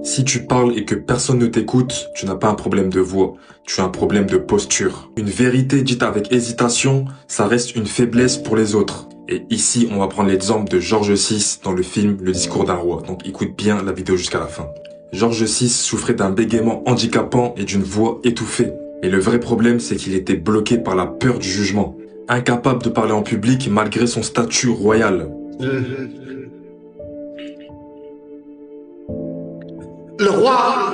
Si tu parles et que personne ne t'écoute, tu n'as pas un problème de voix, tu as un problème de posture. Une vérité dite avec hésitation, ça reste une faiblesse pour les autres. Et ici, on va prendre l'exemple de George VI dans le film Le discours d'un roi. Donc écoute bien la vidéo jusqu'à la fin. George VI souffrait d'un bégaiement handicapant et d'une voix étouffée. Et le vrai problème, c'est qu'il était bloqué par la peur du jugement. Incapable de parler en public malgré son statut royal. Le roi.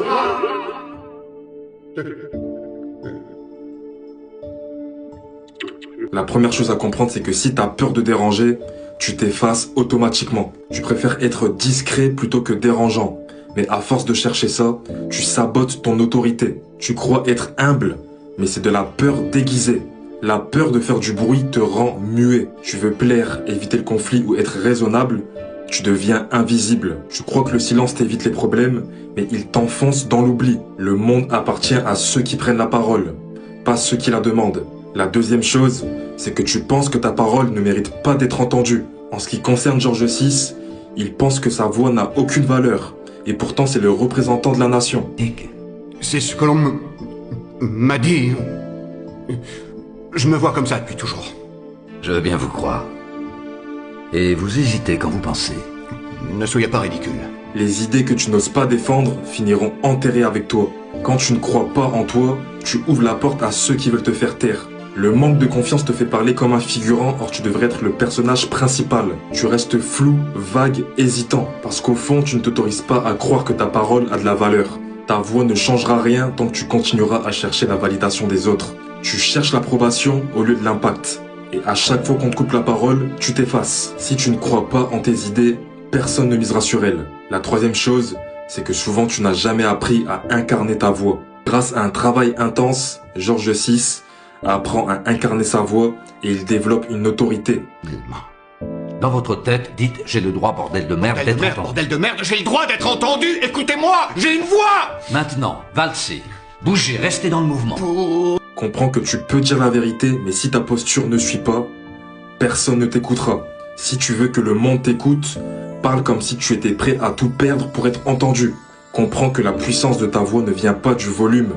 La première chose à comprendre, c'est que si t'as peur de déranger, tu t'effaces automatiquement. Tu préfères être discret plutôt que dérangeant. Mais à force de chercher ça, tu sabotes ton autorité. Tu crois être humble, mais c'est de la peur déguisée. La peur de faire du bruit te rend muet. Tu veux plaire, éviter le conflit ou être raisonnable, tu deviens invisible. Tu crois que le silence t'évite les problèmes, mais il t'enfonce dans l'oubli. Le monde appartient à ceux qui prennent la parole, pas ceux qui la demandent. La deuxième chose, c'est que tu penses que ta parole ne mérite pas d'être entendue. En ce qui concerne George VI, il pense que sa voix n'a aucune valeur. Et pourtant, c'est le représentant de la nation. Dick, C'est ce que l'on m'a dit. Je me vois comme ça depuis toujours. je veux bien vous croire. Et vous hésitez quand vous pensez. Ne soyez pas ridicule. Les idées que tu n'oses pas défendre finiront enterrées avec toi. Quand tu ne crois pas en toi, tu ouvres la porte à ceux qui veulent te faire taire. Le manque de confiance te fait parler comme un figurant, or tu devrais être le personnage principal. Tu restes flou, vague, hésitant, parce qu'au fond, tu ne t'autorises pas à croire que ta parole a de la valeur. Ta voix ne changera rien tant que tu continueras à chercher la validation des autres. Tu cherches l'approbation au lieu de l'impact. Et à chaque fois qu'on te coupe la parole, tu t'effaces. Si tu ne crois pas en tes idées, personne ne misera sur elles. La troisième chose, c'est que souvent tu n'as jamais appris à incarner ta voix. Grâce à un travail intense, George VI apprend à incarner sa voix et il développe une autorité. Dans votre tête, dites « j'ai le droit, bordel de merde, d'être entendu Bordel de merde, j'ai le droit d'être entendu. Écoutez-moi, j'ai une voix. » Maintenant, valsez, bougez, restez dans le mouvement. Comprends que tu peux dire la vérité, mais si ta posture ne suit pas, personne ne t'écoutera. Si tu veux que le monde t'écoute, parle comme si tu étais prêt à tout perdre pour être entendu. Comprends que la puissance de ta voix ne vient pas du volume,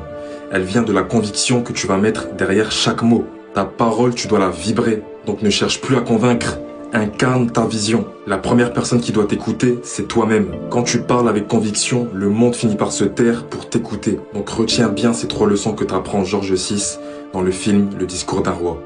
elle vient de la conviction que tu vas mettre derrière chaque mot. Ta parole, tu dois la vibrer, donc ne cherche plus à convaincre, incarne ta vision. La première personne qui doit t'écouter, c'est toi-même. Quand tu parles avec conviction, le monde finit par se taire pour t'écouter. Donc retiens bien ces 3 leçons que t'apprend George VI dans le film Le discours d'un roi.